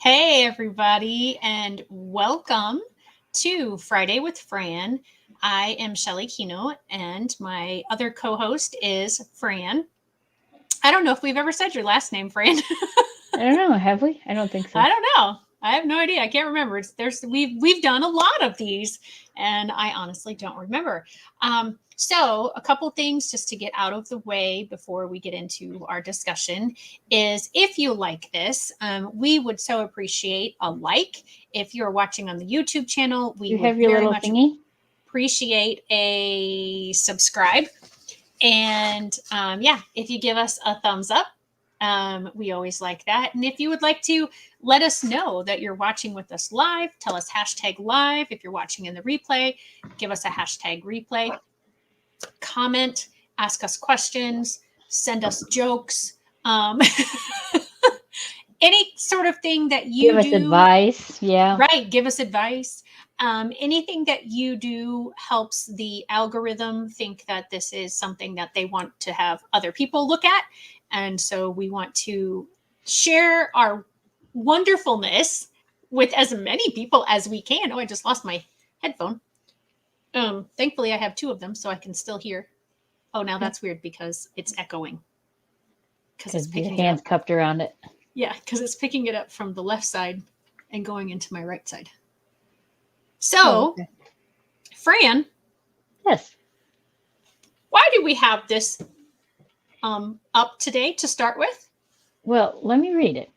Hey, everybody, and welcome to Friday with Fran. I am Shelley Kino, and my other co host is Fran. I don't know if we've ever said your last name, Fran. I don't know. Have we? I don't think so. I don't know. I have no idea. I can't remember. We've done a lot of these, and I honestly don't remember. So a couple things just to get out of the way before we get into our discussion is if you like this, we would so appreciate a like. If you're watching on the YouTube channel, we You would have your very little much thingy? appreciate a subscribe. And yeah, if you give us a thumbs up, we always like that. And if you would like to let us know that you're watching with us live, tell us hashtag live. If you're watching in the replay, give us a hashtag replay. Comment, ask us questions, send us jokes. Um, any sort of thing that Give you us do, advice. Yeah. right? Give us advice. Anything that you do helps the algorithm think that this is something that they want to have other people look at. And so we want to share our wonderfulness with as many people as we can. Oh, I just lost my headphone. Thankfully, I have two of them, so I can still hear. Oh, now that's weird because it's echoing because it's Because your picking it hand's up. cupped around it. Yeah, because it's picking it up from the left side and going into my right side. So, Okay. Fran, Yes. why do we have this up today to start with? Well, let me read it.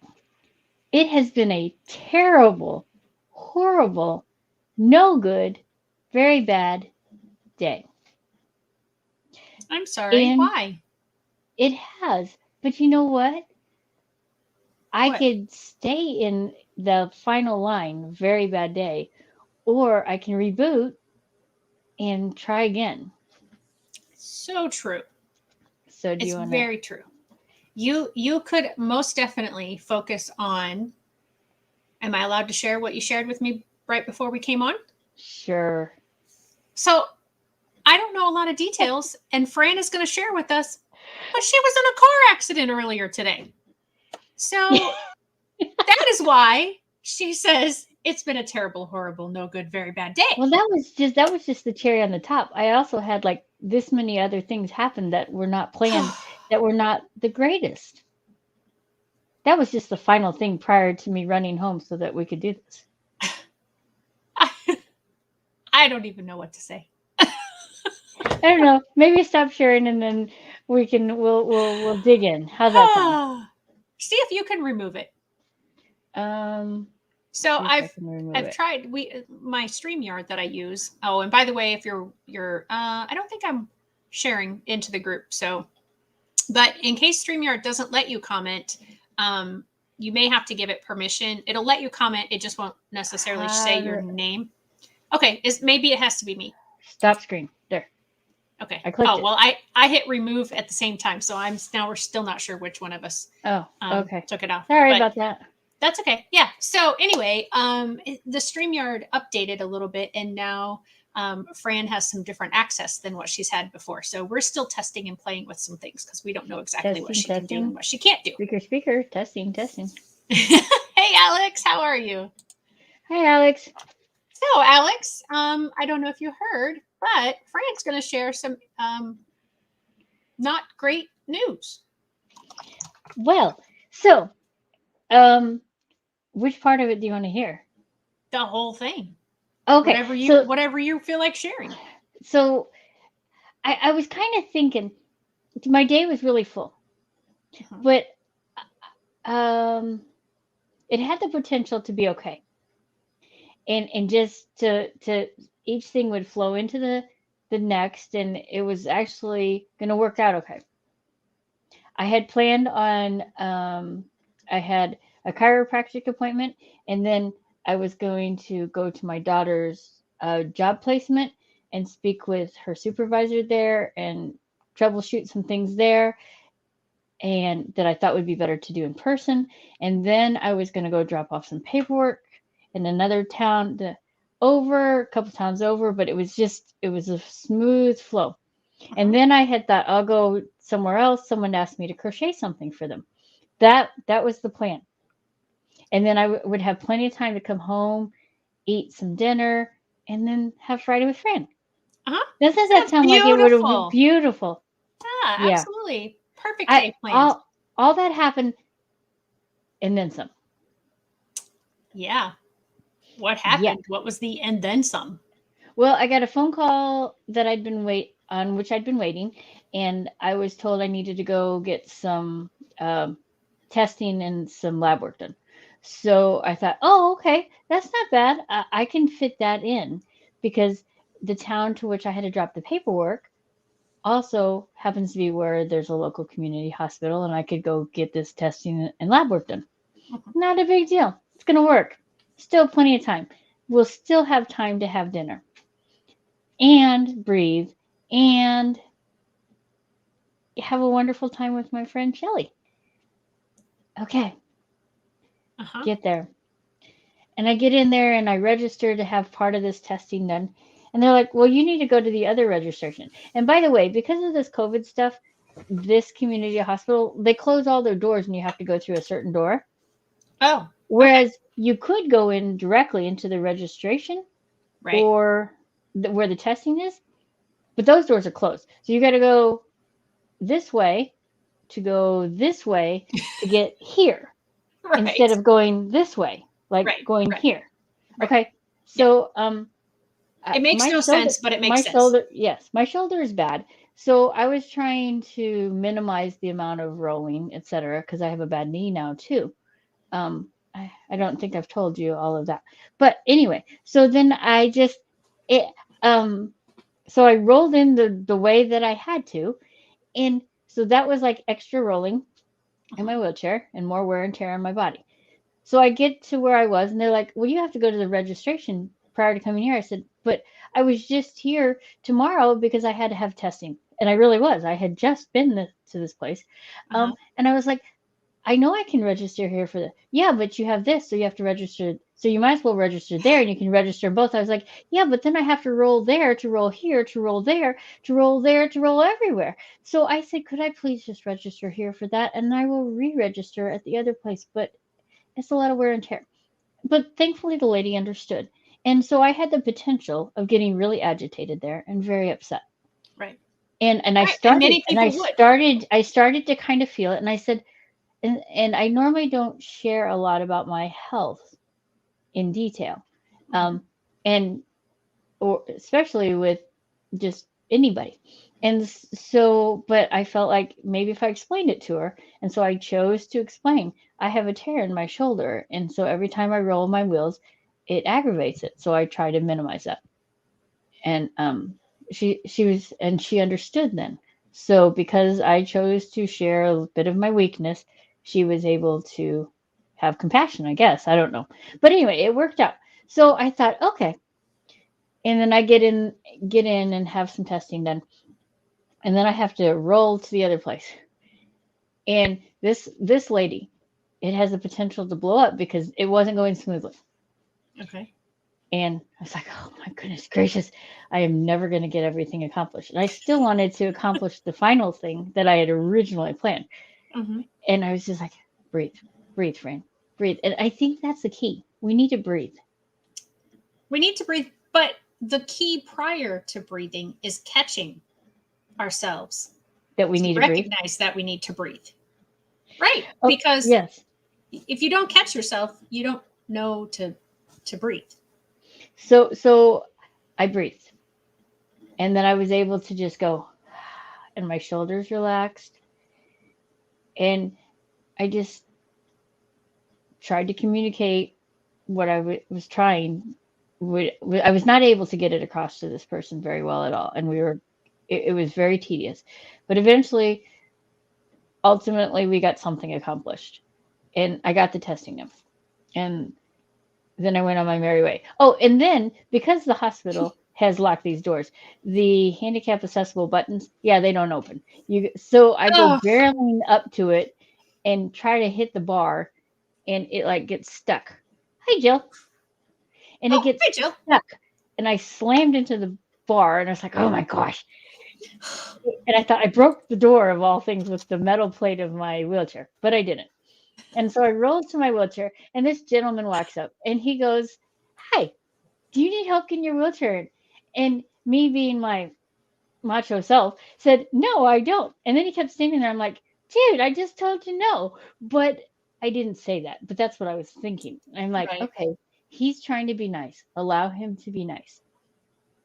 It has been a terrible, horrible, no good, very bad day. I'm sorry. And Why? it has. But you know what? I What? could stay in the final line, very bad day, or I can reboot and try again. So true. So do It's you want to? very true. You could most definitely focus on. Am I allowed to share what you shared with me right before we came on? Sure. So I don't know a lot of details, and Fran is going to share with us. But she was in a car accident earlier today. So that is why she says it's been a terrible, horrible, no good, very bad day. Well, that was just the cherry on the top. I also had like this many other things happen that were not planned, that were not the greatest. That was just the final thing prior to me running home so that we could do this. I don't even know what to say. I don't know. Maybe stop sharing and then we'll dig in. How's that sound? See if you can remove it. Um, So see if I I've can remove I've it. tried my StreamYard that I use. Oh, and by the way, if you're I don't think I'm sharing into the group. So, but in case StreamYard doesn't let you comment, you may have to give it permission. It'll let you comment. It just won't necessarily say How your do, name. Okay, maybe it has to be me. stop screen. There. Okay. I clicked Oh it. well, I hit remove at the same time, so we're still not sure which one of us Oh, okay. took it off, Sorry but about that. that's okay. Yeah. So anyway, the StreamYard updated a little bit, and now Fran has some different access than what she's had before. So we're still testing and playing with some things because we don't know exactly what Testing, she can do and testing. what she can't do. Speaker, speaker. Testing, testing. Hey, Alex, how are you? Hi, Alex. So, Alex, I don't know if you heard, but Fran's going to share some not great news. Well, so, um, which part of it do you want to hear? The whole thing. Okay, Whatever you feel like sharing. so I was kind of thinking my day was really full, Uh-huh. but um, it had the potential to be okay, and just to each thing would flow into the next, and it was actually going to work out okay. I had planned on I had a chiropractic appointment, and then I was going to go to my daughter's job placement and speak with her supervisor there and troubleshoot some things there, and that I thought would be better to do in person. And then I was going to go drop off some paperwork in another town, a couple towns over, but it was a smooth flow. And Uh-huh. then I had thought I'll go somewhere else. Someone asked me to crochet something for them. That was the plan. And then I would have plenty of time to come home, eat some dinner, and then have Friday with Fran. Uh-huh. Doesn't that Sounds sound like it would have been beautiful. beautiful? Yeah, Yeah. absolutely. Perfect I day planned. all that happened and then some. Yeah. What Yeah. happened? What was the and then some? Well, I got a phone call that which I'd been waiting, and I was told I needed to go get some um, testing and some lab work done. So I thought, oh, okay, that's not bad. I can fit that in because the town to which I had to drop the paperwork also happens to be where there's a local community hospital, and I could go get this testing and lab work done. Mhm. Not a big deal. It's going to work. Still plenty of time. We'll still have time to have dinner and breathe and have a wonderful time with my friend Shelley. Okay, Uh-huh. get there. And I get in there and I register to have part of this testing done. And they're like, well, you need to go to the other registration. And by the way, because of this COVID stuff, this community hospital, they close all their doors and you have to go through a certain door. Oh, okay. Whereas you could go in directly into the registration Right. or where the testing is, but those doors are closed. So you got to go this way to go this way to get here instead Right. of going this way, like Right. going Right. here. Right. Okay. Yeah. So It makes my no shoulder sense, but it makes my sense. shoulder yes, my shoulder is bad. So I was trying to minimize the amount of rolling, etc., because I have a bad knee now too. I don't think I've told you all of that. But anyway, so then I just it so I rolled in the way that I had to, and so that was like extra rolling in Uh-huh. my wheelchair and more wear and tear on my body. So I get to where I was, and they're like, "Well, you have to go to the registration prior to coming here." I said, "But I was just here tomorrow because I had to have testing." And I really was. I had just been to this place. Uh-huh. And I was like, I know I can register here for the, yeah, but you have this, so you have to register. So you might as well register there and you can register both. I was like, yeah, but then I have to roll there, to roll here, to roll there, to roll there, to roll everywhere. So I said, could I please just register here for that? And I will re register at the other place. But it's a lot of wear and tear. But thankfully, the lady understood. And so I had the potential of getting really agitated there and very upset. Right. And I Right. And started, many people would. I started to kind of feel it. And I said, and I normally don't share a lot about my health in detail, Mhm. and or especially with just anybody. And so, but I felt like maybe if I explained it to her, and so I chose to explain. I have a tear in my shoulder, and so every time I roll my wheels, it aggravates it. So I try to minimize that. And she understood then. So because I chose to share a bit of my weakness, she was able to have compassion, I guess. I don't know. But anyway, it worked out. So I thought, okay. And then I get in and have some testing done. And then I have to roll to the other place. And this lady, it has the potential to blow up because it wasn't going smoothly. Okay. And I was like, oh my goodness gracious, I am never going to get everything accomplished. And I still wanted to accomplish the final thing that I had originally planned. Hmm. And I was just like, breathe, breathe, Fran, breathe. And I think that's the key. We need to breathe. We need to breathe, but the key prior to breathing is catching ourselves That we to need to breathe. recognize that we need to breathe. Right. Oh, Because yes. if you don't catch yourself, you don't know to breathe. So I breathed. And then I was able to just go, and my shoulders relaxed. And I just tried to communicate what was trying. I was not able to get it across to this person very well at all, and it was very tedious. But eventually, ultimately, we got something accomplished, and I got the testing done, and then I went on my merry way. Oh, and then because the hospital has locked these doors, the handicap accessible buttons, yeah, they don't open. So I go Oh, barreling up to it and try to hit the bar, and it like gets stuck. Hi, Jill. And it oh, gets hey, Jill. stuck. And I slammed into the bar, and I was like, oh my gosh. And I thought I broke the door of all things with the metal plate of my wheelchair, but I didn't. And so I rolled to my wheelchair, and this gentleman walks up and he goes, "Hi, do you need help getting your wheelchair in?" And me being my macho self said, "No, I don't." And then he kept standing there. I'm like, "Dude, I just told you no." But I didn't say that, but that's what I was thinking. I'm like, Right. okay, he's trying to be nice. Allow him to be nice.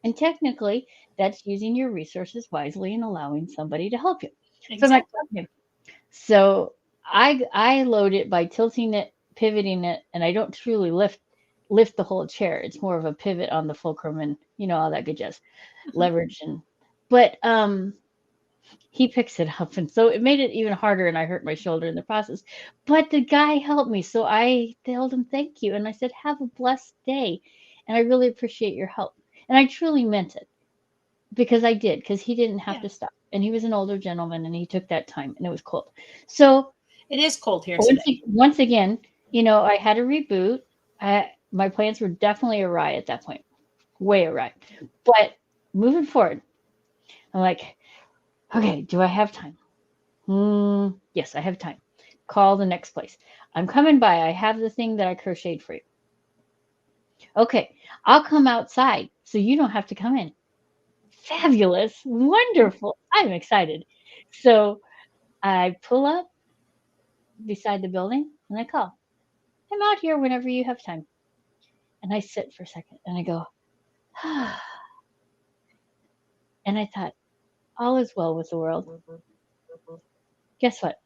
And technically, that's using your resources wisely and allowing somebody to help you. So I'm like, Exactly. okay. So I load it by tilting it, pivoting it, and I don't truly lift the whole chair. It's more of a pivot on the fulcrum and all that good jazz, Mhm. leverage and but he picks it up, and so it made it even harder, and I hurt my shoulder in the process. But the guy helped me, so I told him thank you, and I said, "Have a blessed day, and I really appreciate your help." And I truly meant it because I did, because he didn't have Yeah. to stop, and he was an older gentleman, and he took that time, and it was cold. So It is cold here today. once again, I had a reboot. My plans were definitely awry at that point, way awry. But moving forward, I'm like, okay, do I have time? Yes, I have time. Call the next place. I'm coming by. I have the thing that I crocheted for you. Okay, I'll come outside so you don't have to come in. Fabulous. Wonderful. I'm excited. So I pull up beside the building and I call. I'm out here whenever you have time. And I sit for a second and I go, and I thought, all is well with the world. Guess what?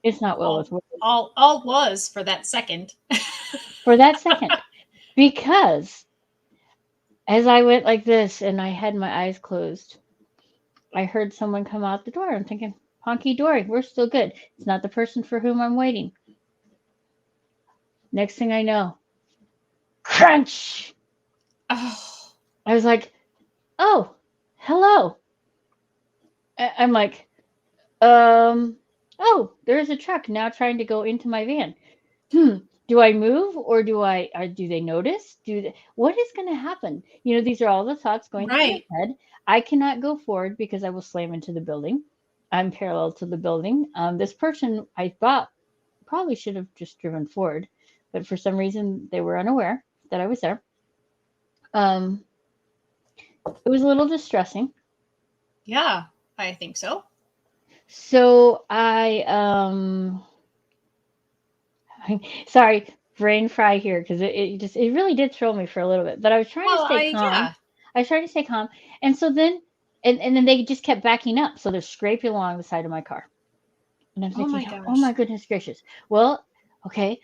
It's not well with All the world all was for that second. for that second. Because as I went like this and I had my eyes closed, I heard someone come out the door. I'm thinking, honky dory, we're still good. It's not the person for whom I'm waiting. Next thing I know, crunch. Oh, I was like, oh, hello. I'm like, oh, there's a truck now trying to go into my van. Hmm, do I move or do they notice? What is going to happen? These are all the thoughts going through my right. head. I cannot go forward because I will slam into the building. I'm parallel to the building. This person I thought probably should have just driven forward, but for some reason they were unaware that I was there. Um, it was a little distressing. Yeah, I think so. So sorry, brain fry here because it really did throw me for a little bit. But I was trying to Well, stay I calm. yeah. I was trying to stay calm, and so then and then they just kept backing up, so they're scraping along the side of my car, and I'm Oh thinking, my oh my gosh. goodness gracious. Well, okay,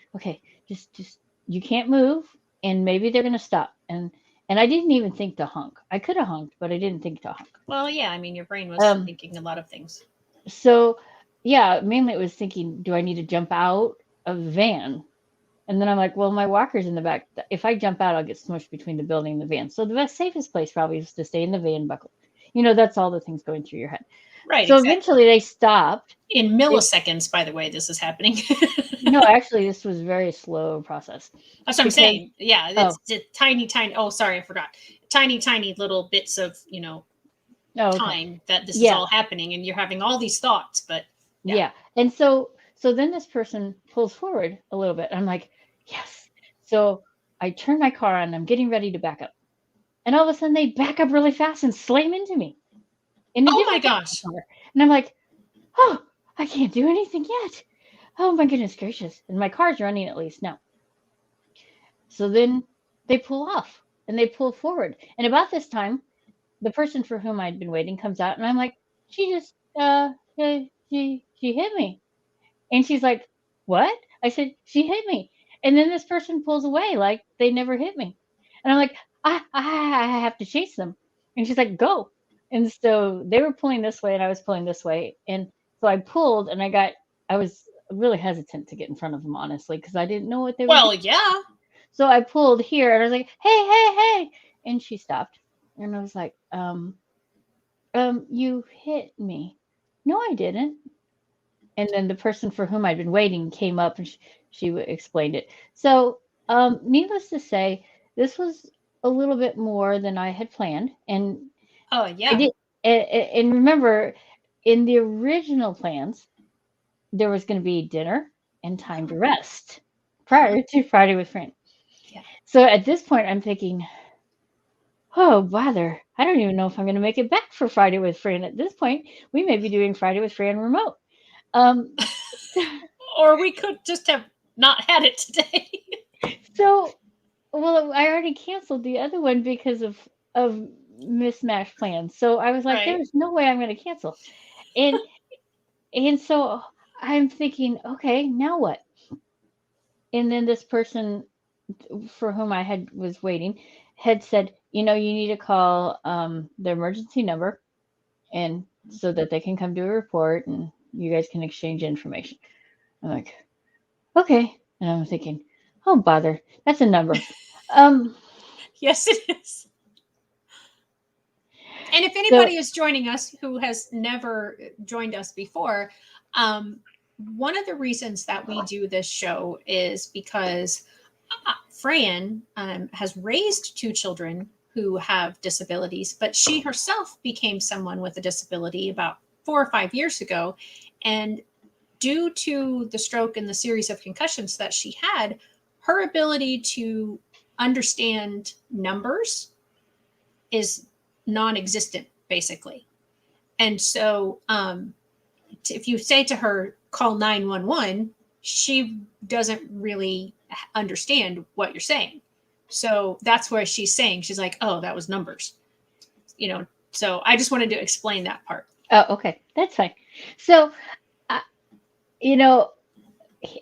just you can't move, and maybe they're gonna stop. And I didn't even think to honk. I could have honked, but I didn't think to honk. Well, yeah, I mean your brain was Um, thinking a lot of things. so yeah, mainly it was thinking, do I need to jump out of the van? And then I'm like, well, my walker's in the back. If I jump out, I'll get smushed between the building and the van. So the best, safest place probably is to stay in the van buckle. That's all the things going through your head. Right, So exactly. eventually they stopped. In They milliseconds, by the way, this is happening. No, actually, this was a very slow process That's what I'm because saying. Yeah, oh it's tiny, tiny. Oh, sorry, I forgot. Tiny, tiny little bits of okay, time that this is yeah, all happening, and you're having all these thoughts. But yeah. yeah. And so then this person pulls forward a little bit. I'm like, yes. So I turn my car on. I'm getting ready to back up, and all of a sudden they back up really fast and slam into me in a Oh my different gosh. car. And I'm like, oh, I can't do anything yet. Oh my goodness gracious. And my car's running at least now. So then they pull off and they pull forward. And about this time, the person for whom I'd been waiting comes out and I'm like, she just she hit me. And she's like, what? I said, she hit me. And then this person pulls away like they never hit me. And I'm like, I have to chase them. And she's like, go. And so they were pulling this way and I was pulling this way. And so I pulled and I was really hesitant to get in front of them, honestly, because I didn't know what they were doing. Well, yeah. So I pulled here and I was like, hey. And she stopped. And I was like, you hit me. No, I didn't. And then the person for whom I'd been waiting came up and she explained it. So, needless to say, this was a little bit more than I had planned, and Oh I yeah. did. And remember, in the original plans, there was going to be dinner and time to rest prior to Friday with Fran. Yeah. So at this point, I'm thinking, oh, bother. I don't even know if I'm going to make it back for Friday with Fran. At this point, we may be doing Friday with Fran remote. Um, Or we could just have not had it today. so, well, I already canceled the other one because of mismatched plans. So I was like, Right. there's no way I'm going to cancel. And so I'm thinking, okay, now what? And then this person for whom I had was waiting had said, you know, you need to call the emergency number and so that they can come do a report and you guys can exchange information. I'm like, okay. And I'm thinking, oh bother, that's a number. Um, Yes, it is. And if so anybody is joining us who has never joined us before, um, one of the reasons that we do this show is because Fran has raised two children who have disabilities, but she herself became someone with a disability about 4 or 5 years ago. And due to the stroke and the series of concussions that she had, her ability to understand numbers is non-existent basically. And so if you say to her call 911, she doesn't really understand what you're saying. So that's where she's saying, she's like, oh, that was numbers, you know. So I just wanted to explain that part. oh, okay, that's fine. So you know,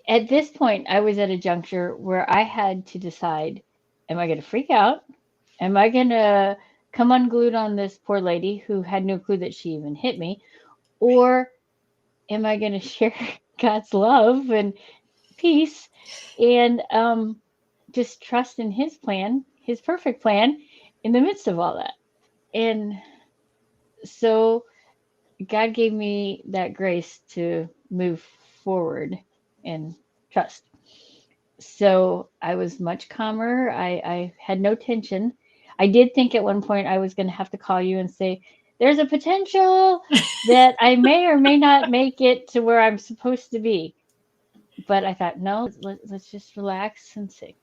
at this point, I was at a juncture where I had to decide: am I going to freak out? Am I going to come unglued on this poor lady who had no clue that she even hit me? Or am I going to share God's love and peace and just trust in His plan, His perfect plan in the midst of all that? And so God gave me that grace to move forward and trust. So I was much calmer. I had no tension. I did think at one point I was going to have to call you and say, there's a potential that I may or may not make it to where I'm supposed to be. But I thought, no, let's just relax and see.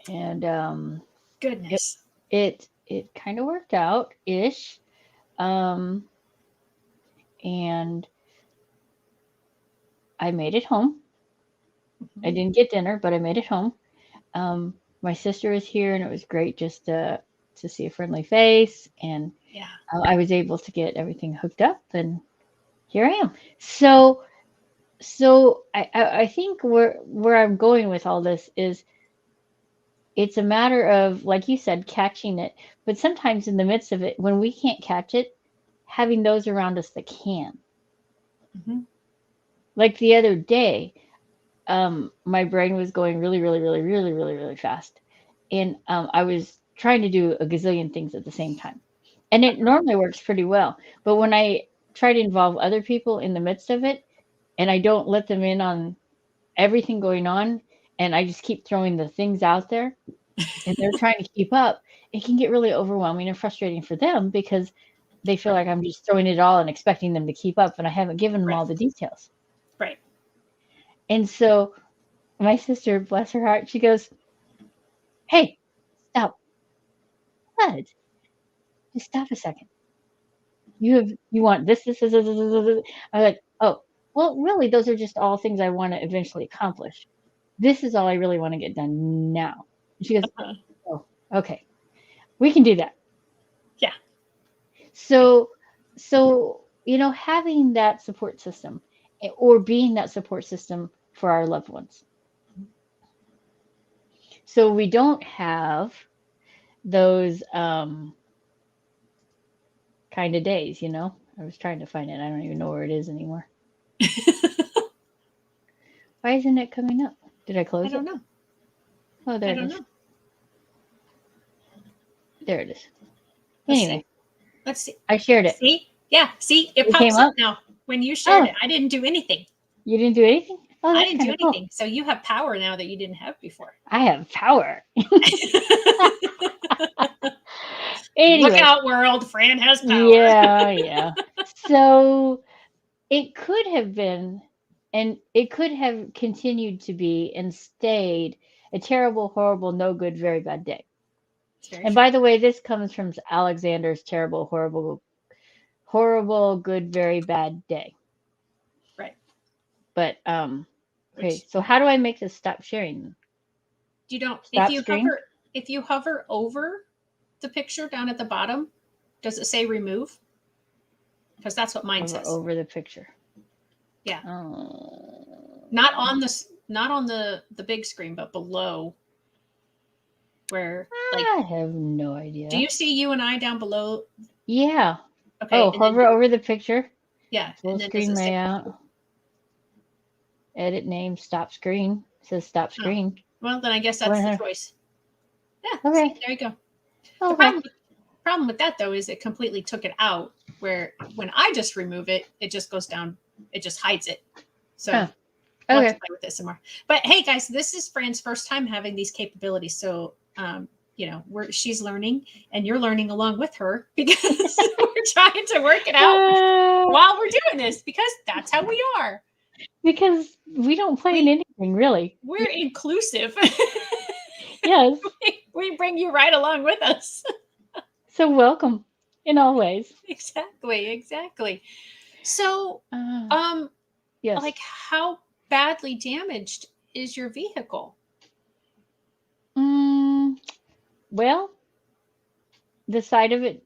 And it Goodness. it kind of worked out ish. Um, and I made it home. I Mm-hmm. didn't get dinner, but I made it home. My sister was here, and it was great just to see a friendly face, and Yeah. I was able to get everything hooked up, and here I am. So I think where I'm going with all this is it's a matter of, like you said, catching it, but sometimes in the midst of it, when we can't catch it, having those around us that can. Mm-hmm. Like the other day, my brain was going really, really, really, really, really, really fast. And I was trying to do a gazillion things at the same time. And it normally works pretty well. But when I try to involve other people in the midst of it, and I don't let them in on everything going on, and I just keep throwing the things out there, and they're trying to keep up, it can get really overwhelming and frustrating for them because they feel like I'm just throwing it all and expecting them to keep up, and I haven't given them Right. all the details. Right. And so my sister, bless her heart, she goes, hey, stop. What? Just stop a second. You want this. I'm like, oh, well, really, those are just all things I want to eventually accomplish. This is all I really want to get done now. And she goes, Uh-huh. oh, okay, we can do that. Yeah. Yeah. So, having that support system or being that support system for our loved ones. So we don't have those kind of days, I was trying to find it. I don't even know where it is anymore. Why isn't it coming up? Did I I close don't it? know. Oh, there I it don't is. know. There it is. Let's see. Anyway, Let's see. I shared it. See? Yeah. See, it It came pops up up. now when you shared Oh, it. I didn't do anything. you didn't do anything? Oh, I that's didn't do kind of cool. anything. So you have power now that you didn't have before. I have power. Look Anyway, out, world. Fran has power. yeah, yeah. So it could have been, and it could have continued to be and stayed a terrible, horrible, no good, very bad day. It's very And true. by the way, this comes from Alexander's terrible, horrible, horrible, good, very bad day. Right. But okay, Which so how do I make this stop sharing? you don't, Stop screen? if you hover over the picture down at the bottom, does it say remove? Because that's what mine says. Over the picture. Yeah. Oh. Not on the big screen, but below where like I have no idea. do you see you and I down below? Yeah. Okay. Oh, And then hover over the picture. yeah. Full And then does screen it say layout. Edit name. Stop screen. It says stop oh, screen. well then I guess that's the choice. Yeah. Okay. See, there you go. The Okay. problem with that though is it completely took it out where when I just remove it, it just goes down, it just hides it. So Oh, we'll have okay. to play with it some more. But hey guys, this is Fran's first time having these capabilities. So you know, she's learning and you're learning along with her because we're trying to work it out while we're doing this because that's how we are. Because we don't plan anything really. We're inclusive. Yes. We bring you right along with us. So welcome in all ways. Exactly. So, yes. like how badly damaged is your vehicle? Well, the side of it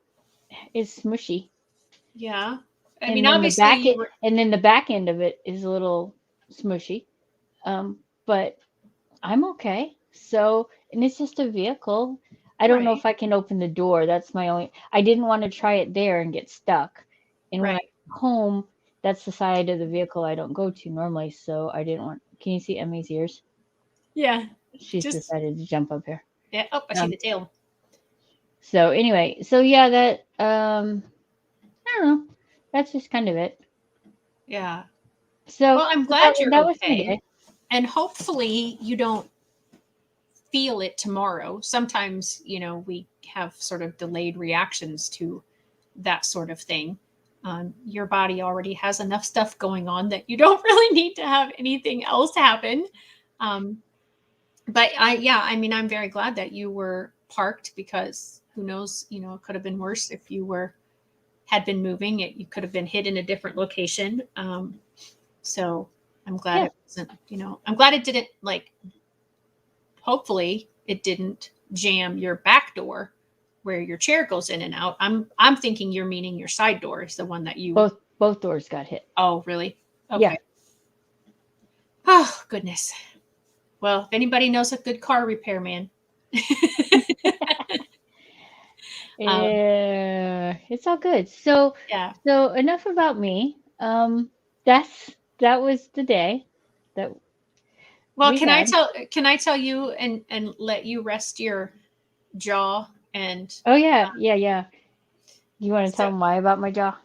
is smushy. Yeah. I And mean, then obviously, and then the back end of it is a little smushy. But I'm okay. So, and it's just a vehicle. I don't know right, if I can open the door. That's my only. I didn't want to try it there and get stuck. And when I right. come home, that's the side of the vehicle I don't go to normally. So I didn't want. Can you see Emmy's ears? Yeah. She's Just, decided to jump up here. yeah. Oh, I see the tail. So anyway, so yeah, that I don't know. That's just kind of it. Yeah. So Well, I'm glad you're that was my okay. day. And hopefully you don't feel it tomorrow. Sometimes, you know, we have sort of delayed reactions to that sort of thing. Your body already has enough stuff going on that you don't really need to have anything else happen. Um, but I mean, I'm very glad that you were parked because who knows, you know, it could have been worse if you had been moving. You could have been hit in a different location. So I'm glad Yeah. it wasn't, you know, I'm glad it didn't like, hopefully it didn't jam your back door where your chair goes in and out. I'm thinking you're meaning your side door is the one that you. Both doors got hit. Oh, really? Okay. Yeah. Oh, goodness. Well, if anybody knows a good car repairman. It's all good. So Yeah. so enough about me. That was the day that Well, we had. can I tell you and let you rest your jaw and Oh yeah, yeah. You want to so tell them why about my jaw?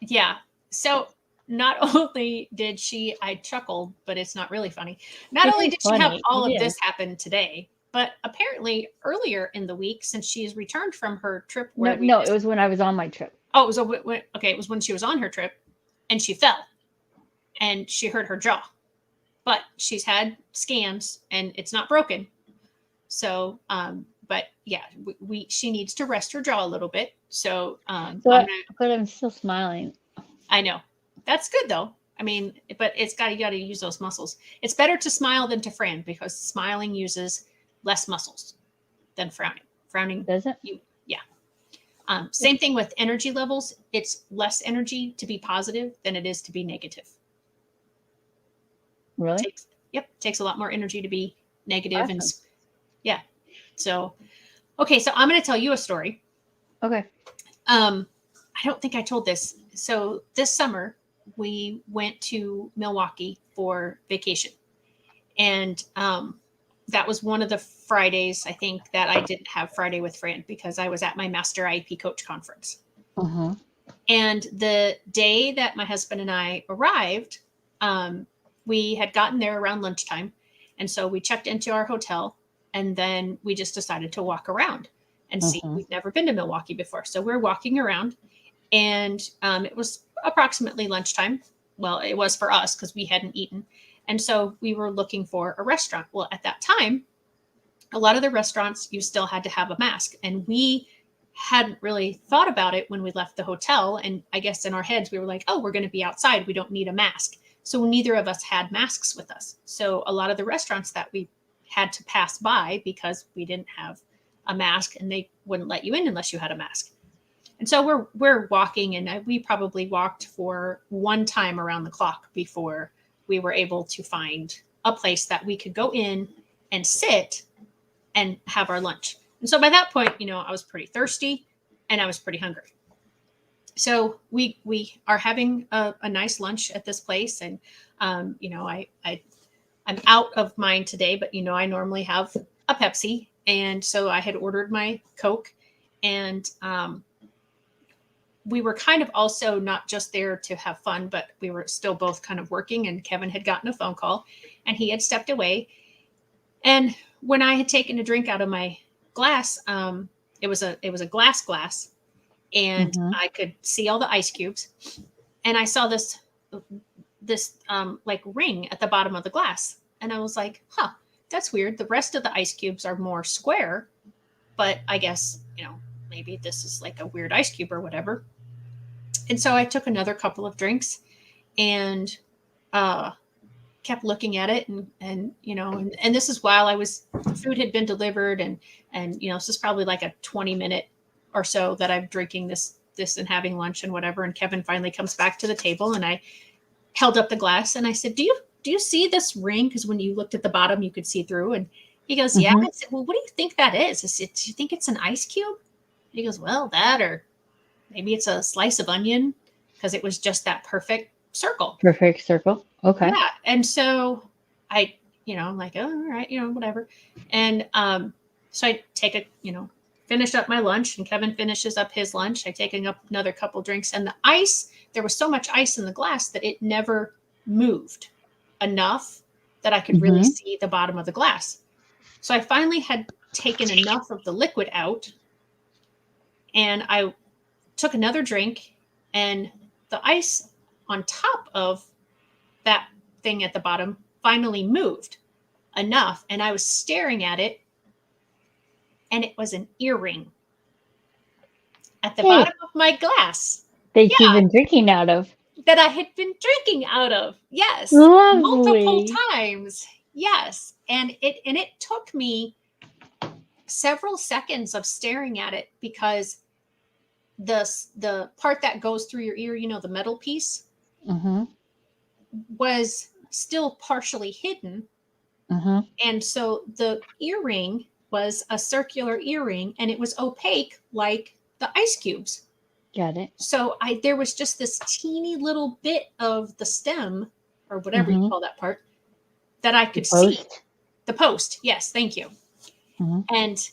yeah. So not only did I chuckled, but it's not really funny. Not It only is did she have funny. all It of this is. happen today, but apparently earlier in the week, since she's returned from her trip No, where we no, it just, was when I was on my trip. oh, it was okay, it was when she was on her trip and she fell and she hurt her jaw. But she's had scans and it's not broken. So, but yeah, she needs to rest her jaw a little bit. So, But I'm still smiling. I know that's good though. I mean, but you got to use those muscles. It's better to smile than to frown because smiling uses less muscles than frowning. Frowning, Does it? yeah. Same thing with energy levels. It's less energy to be positive than it is to be negative. Really? Takes a lot more energy to be negative Awesome. and yeah. So, okay, so I'm going to tell you a story. Okay. I don't think I told this. So this summer we went to Milwaukee for vacation, and that was one of the Fridays I think that I didn't have Friday with Fran because I was at my Master IEP Coach conference. Uh-huh. And the day that my husband and I arrived, we had gotten there around lunchtime. And so we checked into our hotel and then we just decided to walk around and see. Uh-huh. We've never been to Milwaukee before. So we're walking around and it was approximately lunchtime. well, it was for us because we hadn't eaten. And so we were looking for a restaurant. Well, at that time, a lot of the restaurants, you still had to have a mask. And we hadn't really thought about it when we left the hotel. And I guess in our heads, we were like, oh, we're going to be outside. We don't need a mask. So neither of us had masks with us. So a lot of the restaurants that we had to pass by because we didn't have a mask, and they wouldn't let you in unless you had a mask. And so we're walking, and we probably walked for one time around the clock before we were able to find a place that we could go in and sit and have our lunch. And so by that point, I was pretty thirsty and I was pretty hungry. So we are having a nice lunch at this place, and I'm out of mine today, but I normally have a Pepsi, and so I had ordered my Coke, and we were kind of also not just there to have fun, but we were still both kind of working, and Kevin had gotten a phone call and he had stepped away. And when I had taken a drink out of my glass, it was a glass, and I could see all the ice cubes, and I saw this like ring at the bottom of the glass. And I was like, huh, that's weird. The rest of the ice cubes are more square, but I guess, maybe this is like a weird ice cube or whatever. And so I took another couple of drinks and kept looking at it, and this is while food had been delivered, and this is probably like a 20-minute or so that I'm drinking this and having lunch and whatever. And Kevin finally comes back to the table, and I held up the glass and I said, do you see this ring? Because when you looked at the bottom, you could see through. And he goes, yeah. I said, well, what do you think that is? Do you think it's an ice cube? And he goes, well, that, or maybe it's a slice of onion, because it was just that perfect circle. Perfect circle. Okay. Yeah. And so I, I'm like, oh, all right, whatever. And so I take finish up my lunch, and Kevin finishes up his lunch. I take up another couple drinks, and the ice, there was so much ice in the glass that it never moved enough that I could really see the bottom of the glass. So I finally had taken enough of the liquid out, and I took another drink, and the ice on top of that thing at the bottom finally moved enough. And I was staring at it, and it was an earring at the bottom of my glass. That you've been drinking out of. That I had been drinking out of. Yes. Lovely. Multiple times. Yes. And it took me several seconds of staring at it, because the part that goes through your ear, the metal piece, was still partially hidden. And so the earring was a circular earring, and it was opaque like the ice cubes. Got it. So there was just this teeny little bit of the stem, or whatever you call that part, that I could see. The post. Yes. Thank you. And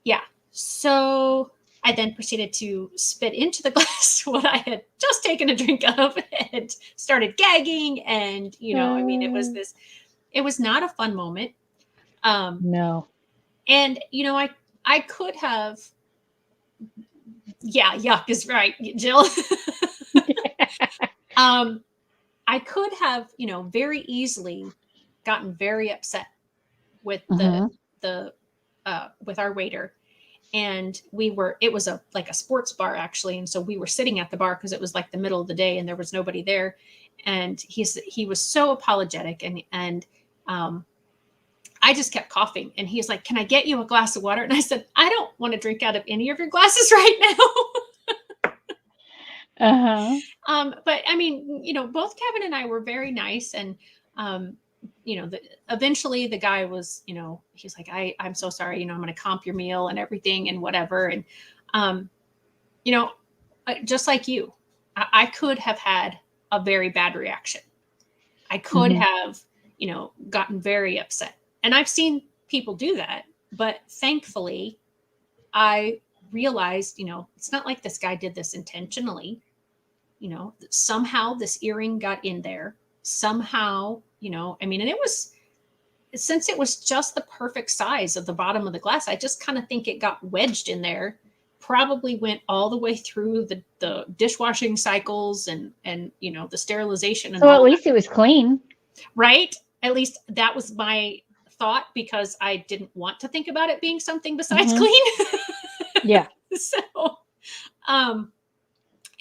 yeah, so I then proceeded to spit into the glass what I had just taken a drink of, and started gagging. And, it was not a fun moment. No. And, I could have, yuck is right, Jill. I could have, very easily gotten very upset with with our waiter. And it was like a sports bar, actually. And so we were sitting at the bar because it was like the middle of the day and there was nobody there. And he was so apologetic, and I just kept coughing, and he's like, can I get you a glass of water? And I said, I don't want to drink out of any of your glasses right now. But I mean, both Kevin and I were very nice. And, eventually the guy was, he's like, I'm so sorry, I'm going to comp your meal and everything and whatever. And, just like you, I could have had a very bad reaction. I could have, gotten very upset. And I've seen people do that, but thankfully I realized, it's not like this guy did this intentionally. Somehow this earring got in there. Somehow, and since it was just the perfect size of the bottom of the glass, I just kind of think it got wedged in there probably went all the way through the dishwashing cycles and the sterilization and So all at that, least it was clean. right? At least that was my thought, because I didn't want to think about it being something besides Mhm. clean. Yeah. So, um,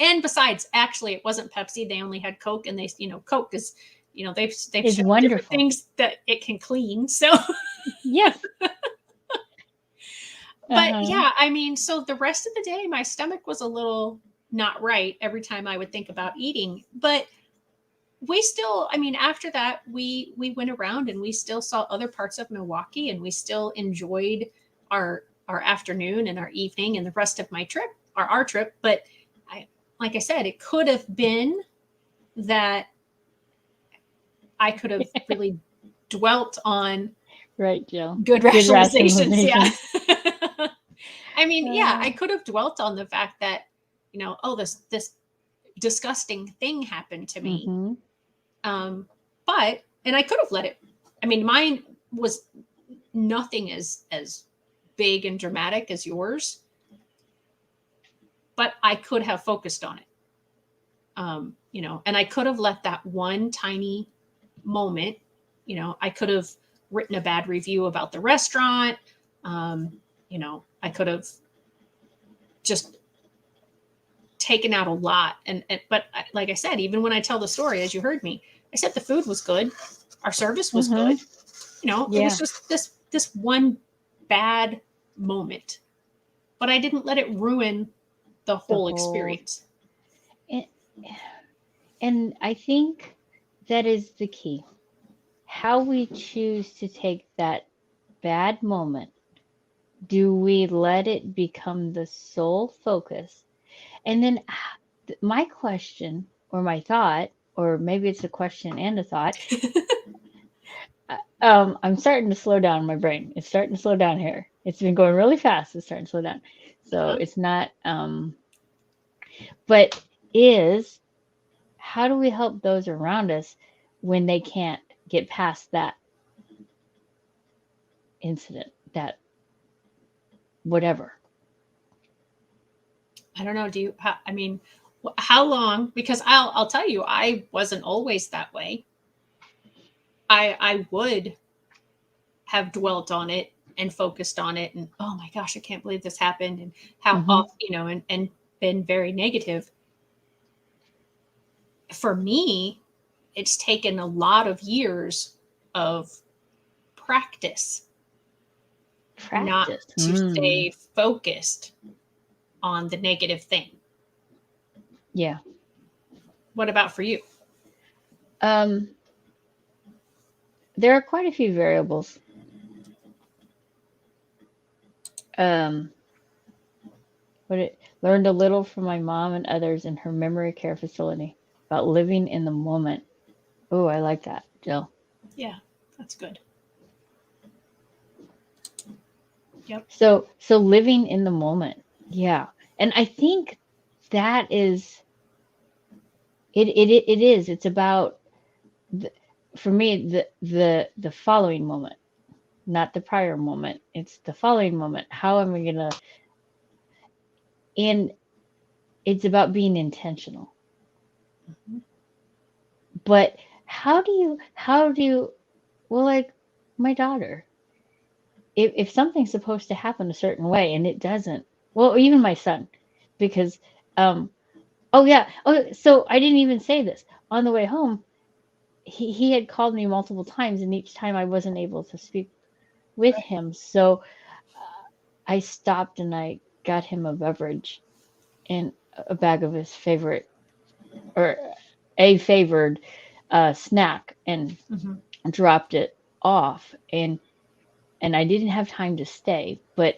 and besides, actually, it wasn't Pepsi. They only had Coke, and Coke is, they've It's shown different wonderful. things that it can clean. So, Yes. but Uh-huh. yeah, I mean, so the rest of the day, my stomach was a little not right every time I would think about eating. But we still, I mean, after that, we went around and we still saw other parts of Milwaukee, and we still enjoyed our afternoon and our evening and the rest of my trip, or our trip. But I, like I said, it could have been that I could have really dwelt on Right, Jill. good Good rationalizations. Yeah. rationalization. I mean, yeah, I Uh, could have dwelt on the fact that, oh, this disgusting thing happened to me. mhm. Um, but and I could have let it. I mean, mine was nothing as big and dramatic as yours, but I could have focused on it. And I could have let that one tiny moment. I could have written a bad review about the restaurant. I could have just taken out a lot. But like I said, even when I tell the story, as you heard me, I said the food was good, our service was good. Mhm. It was Yeah. just this one bad moment, but I didn't let it ruin the The whole whole experience. and, and I think that is the key. How we choose to take that bad moment. Do we let it become the sole focus? And then my question or my thought, or maybe it's a question and a thought. I'm starting to slow down my brain. It's starting to slow down here. It's been going really fast. It's starting to slow down. So Uh-huh. it's not, but is how do we help those around us when they can't get past that incident, that whatever? I don't know. I mean, how long? Because I'll tell you, I wasn't always that way. I would have dwelt on it and focused on it, and oh my gosh, I can't believe this happened, and how Hmm. off, and been very negative. For me, it's taken a lot of years of practice not Practice. to Mm. stay focused on the negative thing. Yeah. What about for you? Um, there are quite a few variables. Um, learned a little from my mom and others in her memory care facility about living in the moment. Oh, I like that, Jill. Yeah, that's good. Yep. So living in the moment. Yeah. And I think that is it is. It's about the, for me the following moment, not the prior moment. It's the following moment. How am I gonna and it's about being intentional. Mhm. But how do you well, like my daughter, if something's supposed to happen a certain way and it doesn't, well, even my son, because um oh yeah. Oh, so I didn't even say this. On the way home, he had called me multiple times, and each time I wasn't able to speak with Right. him. So I stopped and I got him a beverage and a bag of his favorite or a favored snack and Mm-hmm. dropped it off. And I didn't have time to stay, but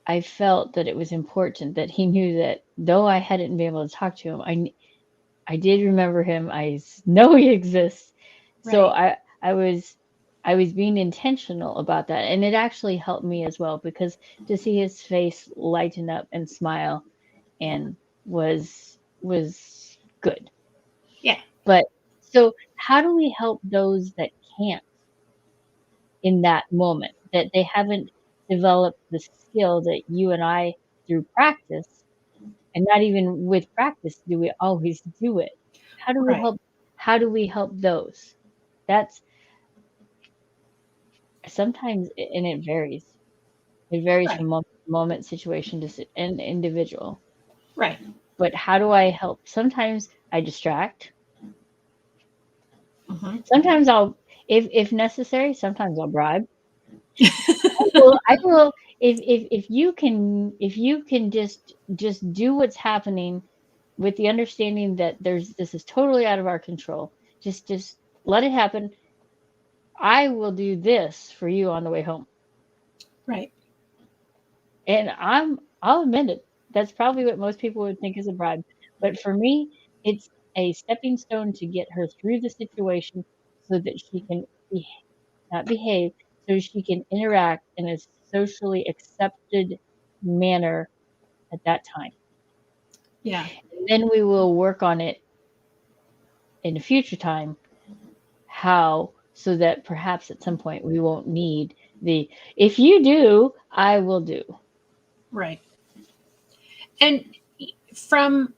I felt that it was important that he knew that though I hadn't been able to talk to him, I did remember him. Know he exists. So Right. I was being intentional about that, and it actually helped me as well because to see his face lighten up and smile and was good. Yeah. But so how do we help those that can't in that moment, that they haven't developed the skill that you and I through practice, and not even with practice do we always do it. How do we Right. help how do we help those? That's sometimes and it varies. It varies Right. from moment to moment, situation to and individual. Right. But how do I help? Sometimes I distract. Hmm. Sometimes I'll if necessary, sometimes I'll bribe. I will if you can just do what's happening with the understanding that this is totally out of our control. Just let it happen. I will do this for you on the way home. Right. And I'll admit it. That's probably what most people would think is a bribe. But for me, it's a stepping stone to get her through the situation so that she can be, not behave, so she can interact in a socially accepted manner at that time. Yeah. And then we will work on it in a future time, how so that perhaps at some point we won't need the if you do, I will do. Right. And from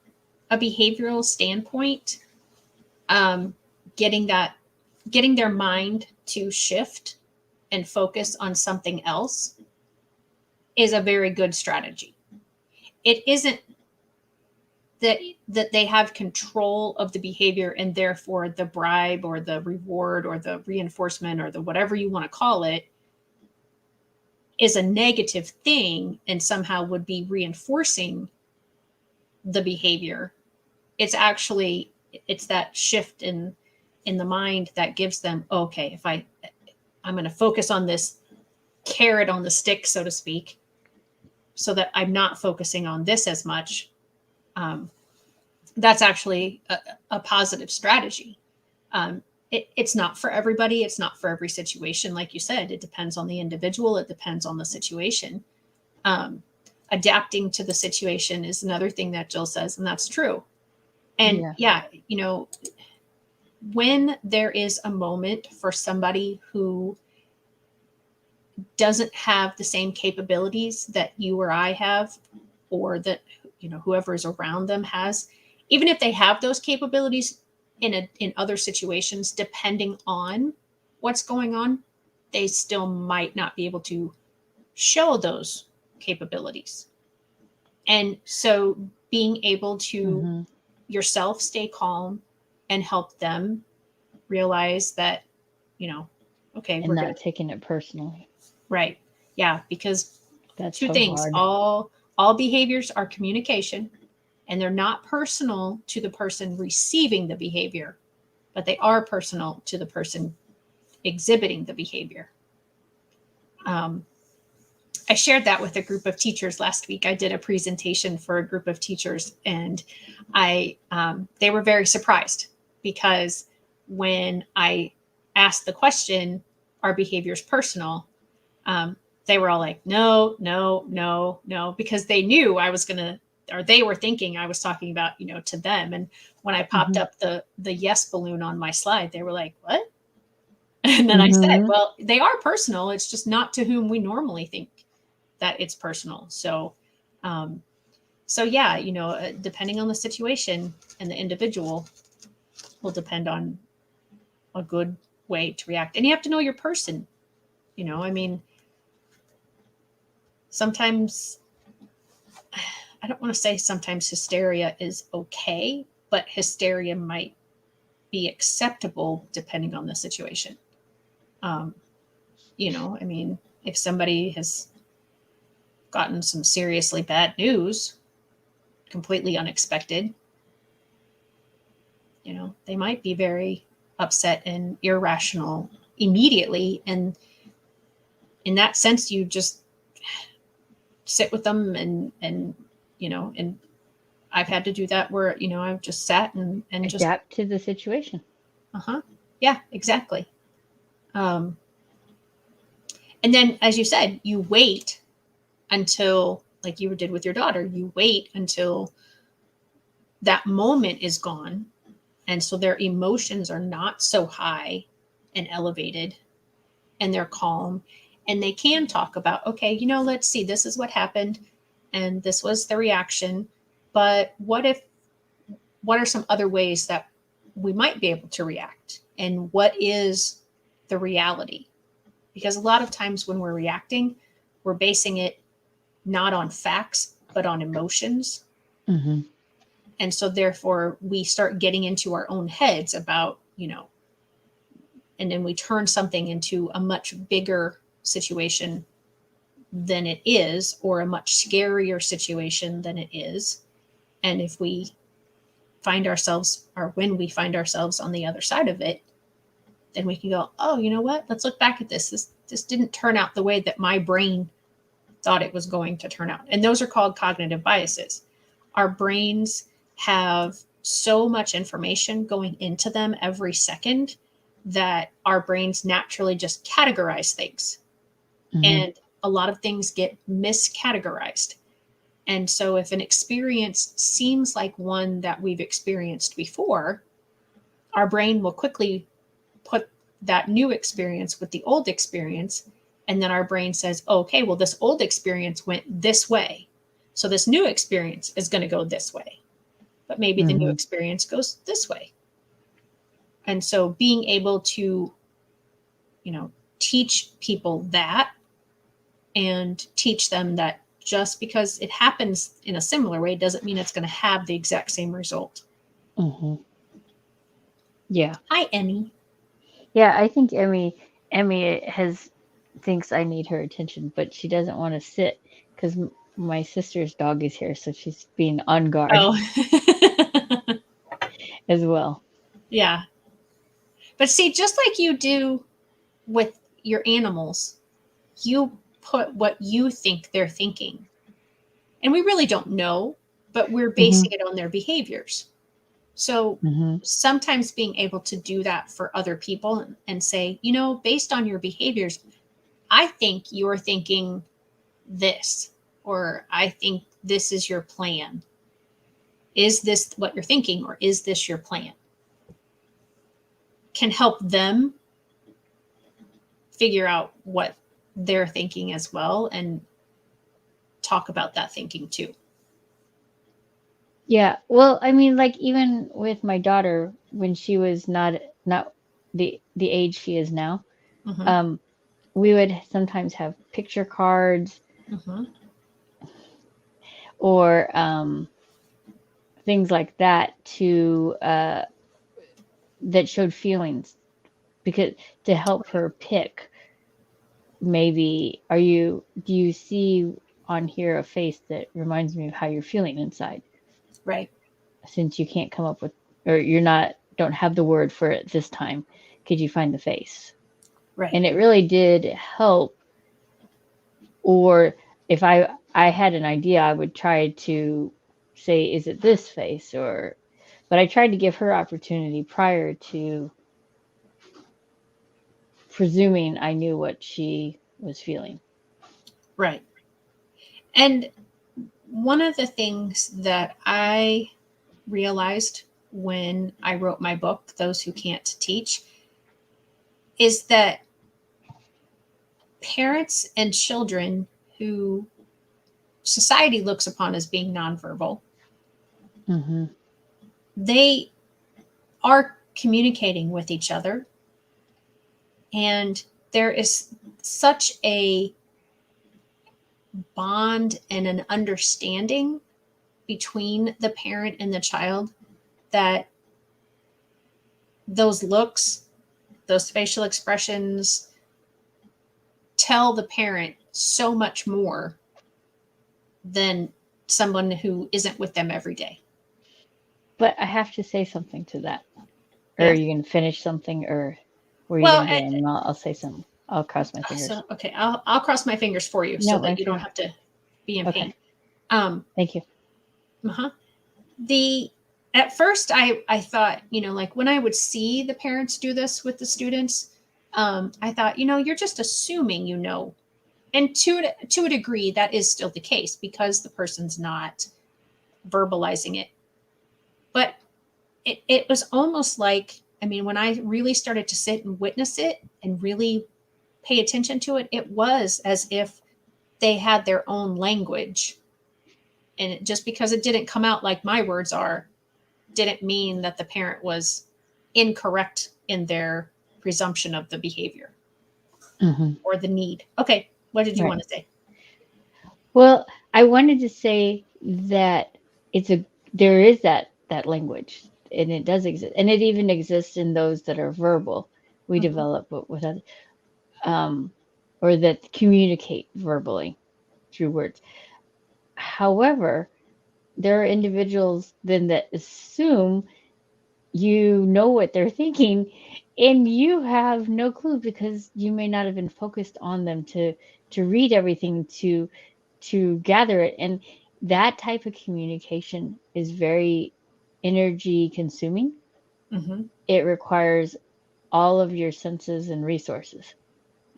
a behavioral standpoint, um, getting that, getting their mind to shift and focus on something else is a very good strategy. It isn't that they have control of the behavior and therefore the bribe or the reward or the reinforcement or the whatever you want to call it is a negative thing and somehow would be reinforcing the behavior. It's actually, it's that shift in the mind that gives them, okay, if I'm going to focus on this carrot on the stick, so to speak, so that I'm not focusing on this as much. um, that's actually a positive strategy. It's not for everybody. It's not for every situation. Like you said, it depends on the individual. It depends on the situation. Um, Adapting to the situation is another thing that Jill says, and that's true. And Yeah. yeah, when there is a moment for somebody who doesn't have the same capabilities that you or I have, or that whoever is around them has, even if they have those capabilities in other situations, depending on what's going on, they still might not be able to show those capabilities. And so being able to Mhm. yourself stay calm and help them realize that, okay, And we're good. not taking it personally. Right. Yeah, because That's two so things, hard. all behaviors are communication, and they're not personal to the person receiving the behavior, but they are personal to the person exhibiting the behavior. um, I shared that with a group of teachers last week. I did a presentation for a group of teachers, and they were very surprised because when I asked the question, "Are behaviors personal?" um, they were all like, "No, no, no, no," because they knew I was gonna, or they were thinking I was talking about, to them. And when I popped Mhm. up the yes balloon on my slide, they were like, "What?" And then I said, Mhm. "Well, they are personal. It's just not to whom we normally think that it's personal." Um, so yeah, depending on the situation and the individual, will depend on a good way to react. And you have to know your person. I mean, sometimes, I don't want to say sometimes hysteria is okay, but hysteria might be acceptable depending on the situation. Um, I mean, if somebody has gotten some seriously bad news, completely unexpected, they might be very upset and irrational immediately. And in that sense, you just sit with them and I've had to do that where, I've just sat and just, Adapt to the situation. uh-huh. Yeah, exactly. Um, and then, as you said, you wait until, like you did with your daughter, you wait until that moment is gone. And so their emotions are not so high and elevated, and they're calm, and they can talk about, okay, let's see, this is what happened. and this was the reaction, but what are some other ways that we might be able to react? And what is the reality? Because a lot of times when we're reacting, we're basing it not on facts, but on emotions. Mm-hmm. And so therefore we start getting into our own heads about, and then we turn something into a much bigger situation than it is, or a much scarier situation than it is. And if we find ourselves, or when we find ourselves on the other side of it, then we can go, oh, you know what? Let's look back at this. This didn't turn out the way that my brain thought it was going to turn out. And those are called cognitive biases. Our brains have so much information going into them every second that our brains naturally just categorize things. Mm-hmm. And a lot of things get miscategorized. And so if an experience seems like one that we've experienced before, our brain will quickly put that new experience with the old experience. And then our brain says, oh, okay, well, this old experience went this way, so this new experience is going to go this way. But maybe the new experience goes this way. And so being able to, teach people that, and teach them that just because it happens in a similar way doesn't mean it's going to have the exact same result. Mm-hmm. Yeah. Hi, Emmy. Yeah, I think Emmy thinks I need her attention, but she doesn't want to sit because my sister's dog is here, so she's being on guard. Oh. As well. Yeah. But see, just like you do with your animals, you put what you think they're thinking. And we really don't know, but we're basing it on their behaviors. So sometimes being able to do that for other people and say, based on your behaviors, I think you're thinking this, or I think this is your plan. Is this what you're thinking, or is this your plan? Can help them figure out what they're thinking as well, and talk about that thinking too. Yeah. Well, I mean, like even with my daughter, when she was not the age she is now, we would sometimes have picture cards or things like that that showed feelings, because to help her pick, maybe do you see on here a face that reminds me of how you're feeling inside? Right. Since you can't come up with, or don't have the word for it this time, could you find the face? Right. And it really did help. Or if I had an idea, I would try to say, is it this face? But I tried to give her opportunity prior to presuming I knew what she was feeling. Right. And one of the things that I realized when I wrote my book, Those Who Can't Teach, is that parents and children who society looks upon as being nonverbal, they are communicating with each other. And there is such a bond and an understanding between the parent and the child that those looks, those facial expressions tell the parent so much more than someone who isn't with them every day. But I have to say something to that. Or Yeah. are you going to finish something, or were you going to go? And I'll say something. I'll cross my fingers. So, okay, I'll cross my fingers for you so that you don't have to be in pain. Thank you. At first I thought, like when I would see the parents do this with the students, I thought, you're just assuming, and to a degree that is still the case because the person's not verbalizing it. But it was almost like, when I really started to sit and witness it and really pay attention to it, it was as if they had their own language And just because it didn't come out like my words are, didn't mean that the parent was incorrect in their presumption of the behavior or the need. Okay, what did you Right. want to say? Well, I wanted to say that there is that language, and it does exist, and it even exists in those that are verbal. We Mhm, develop with other, um, or that communicate verbally through words. However, there are individuals then that assume you know what they're thinking, and you have no clue because you may not have been focused on them to read everything, to gather it. And that type of communication is very energy consuming. mhm, It requires all of your senses and resources.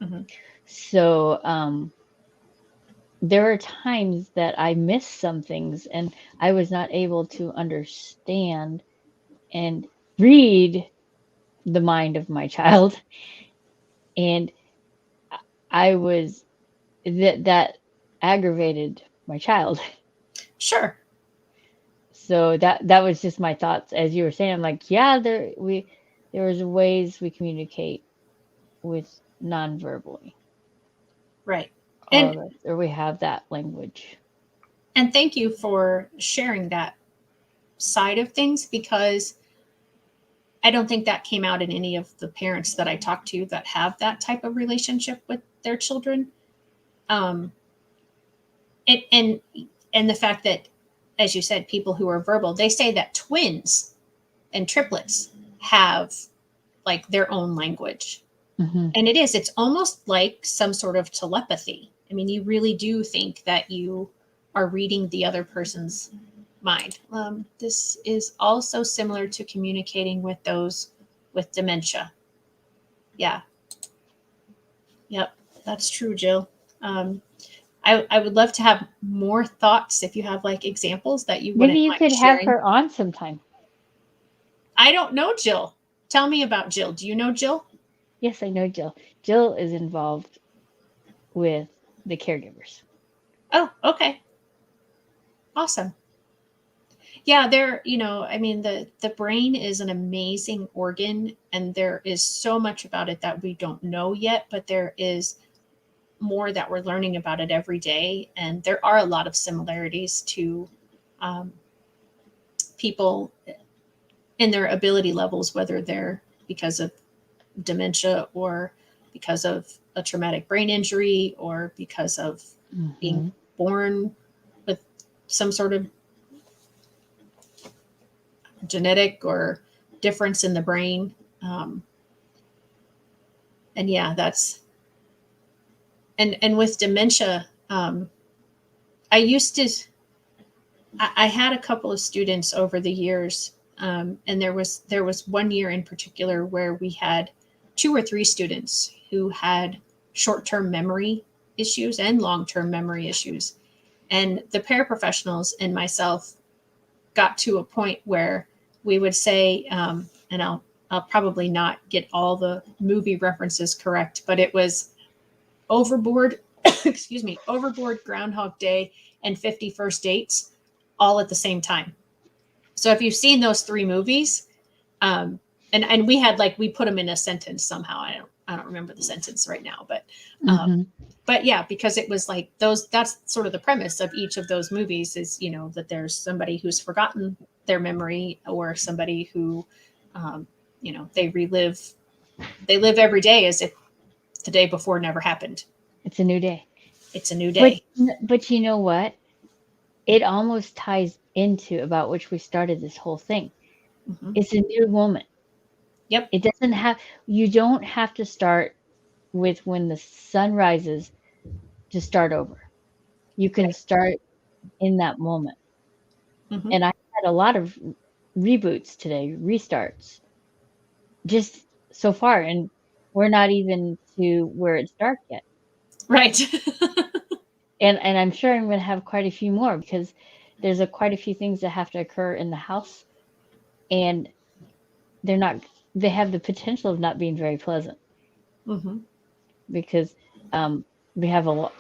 mhm. So there are times that I missed some things and I was not able to understand and read the mind of my child. And I was that aggravated my child. Sure. So that was just my thoughts as you were saying. I'm like, yeah, there's ways we communicate with non-verbally, Right. all And of us, or we have that language. thank you for sharing that side of things, because I don't think that came out in any of the parents that I talked to that have that type of relationship with their children. Um, and and and the fact that, as you said, people who are verbal, they say that twins and triplets have like their own language. Hmm. And it's almost like some sort of telepathy. I mean, you really do think that you are reading the other person's mind. This is also similar to communicating with those with dementia. Yeah. Yep. That's true, Jill. Um, I would love to have more thoughts if you have like examples that you Maybe wouldn't you mind could have sharing. her on sometime. I don't know Jill. Tell me about Jill. Do you know Jill? Yes, I know Jill. Jill is involved with the caregivers. Oh, okay. Awesome. Yeah, I mean, the brain is an amazing organ, and there is so much about it that we don't know yet, but there is more that we're learning about it every day. And there are a lot of similarities to um, people in their ability levels, whether they're because of dementia or because of a traumatic brain injury or because of being Hmm. born with some sort of genetic or difference in the brain. Um, and yeah, that's and with dementia, I used to. I had a couple of students over the years, and there was one year in particular where we had two or three students who had short-term memory issues and long-term memory issues, and the paraprofessionals and myself got to a point where we would say, and I'll probably not get all the movie references correct, but it was Overboard, excuse me, Overboard, Groundhog Day, and 50 First Dates all at the same time. So if you've seen those three movies, um, and we put them in a sentence somehow. I don't remember the sentence right now, um, Hmm. but yeah, because it was like those. That's sort of the premise of each of those movies is that there's somebody who's forgotten their memory or somebody who, um, they relive. They live every day as if the day before never happened. It's a new day. It's a new But day. but you know what? It almost ties into about which we started this whole thing. Hmm. It's a new moment. Yep. It doesn't have You don't have to start with when the sun rises to start over. You can Right. start in that moment. Hmm. And I had a lot of reboots today, restarts, just so far, and we're not even to where it's dark yet. Right. And I'm sure I'm gonna have quite a few more because there's quite a few things that have to occur in the house, and they're not they have the potential of not being very pleasant Hmm. because, um, we have a lot